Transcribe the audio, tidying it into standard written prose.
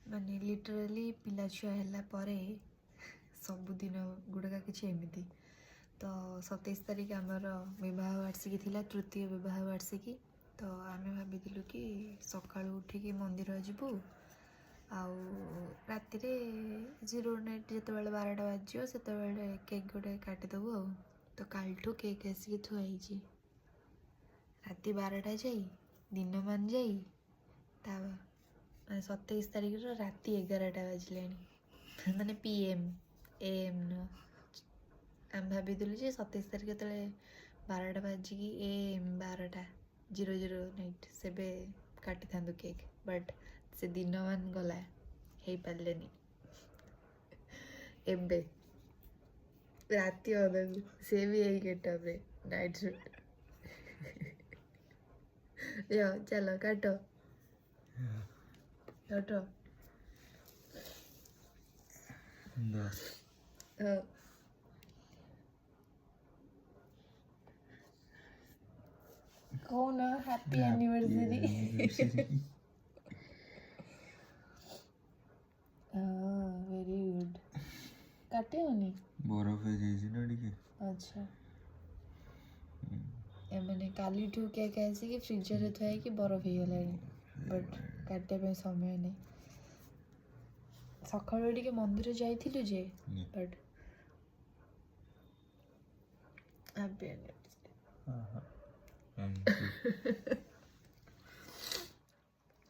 ମାନେ ଲିଟରାଲି ପିଲା ଛୁଆ ହେଲା ପରେ ସବୁଦିନ ଗୁଡ଼ାକ କିଛି ଏମିତି। ତ 27 ତାରିଖ ଆମର ବିବାହ ବାର୍ଷିକୀ ଥିଲା, ତୃତୀୟ ବିବାହ ବାର୍ଷିକୀ। ତ ଆମେ ଭାବିଥିଲୁ କି ସକାଳୁ ଉଠିକି ମନ୍ଦିର ଯିବୁ, ଆଉ ରାତିରେ ଜିରୋ ନାଇଟ୍ ଯେତେବେଳେ 12ଟା ବାଜିବ ସେତେବେଳେ କେକ୍ ଗୋଟେ କାଟିଦେବୁ ଆଉ। ତ କାଲିଠୁ କେକ୍ ଆସିକି ଥୁଆ ହେଇଛି। ରାତି 12ଟା ଯାଇ ଦିନମାନ ଯାଇ ତା ମାନେ 27 ତାରିଖର ରାତି 11ଟା ବାଜିଲାଣି, ମାନେ PM AM ନୁହଁ। ଆମେ ଭାବିଥିଲୁ ଯେ 27 ତାରିଖ ଯେତେବେଳେ 12ଟା ବାଜିକି AM 12ଟା 00 ନାଇଟ୍ ସେବେ କାଟିଥାନ୍ତୁ କେକ୍, ବଟ୍ ସେ ଦିନମାନ ଗଲା, ହେଇପାରିଲେନି। ଏବେ ରାତି ଅଧକୁ ସେ ବି ଏଇ ଗେଟଅପ୍ରେ ନାଇଟ୍ ସୁଟ୍। ଚାଲ କାଟ କାଟ। ହଁ କହୁନ ହାପି ଆନିଭର୍ସରୀ। Very good. କାଟିବନି? ବରଫ ହେଇଯାଇଛି ନା ଟିକେ। ଆଚ୍ଛା, ଏମାନେ କାଲିଠୁ କେକ୍ ଆସିକି ଫ୍ରିଜରରେ ଥୁଆ ହେଇକି ବରଫ ହେଇଗଲାଣି, ବଟ୍ କାଟିବା ପାଇଁ ସମୟ ନାହିଁ। ସକାଳୁ ଟିକେ ମନ୍ଦିର ଯାଇଥିଲୁ ଯେ, ବଟ୍ ହାପି ଆନିଭର୍ସରୀ।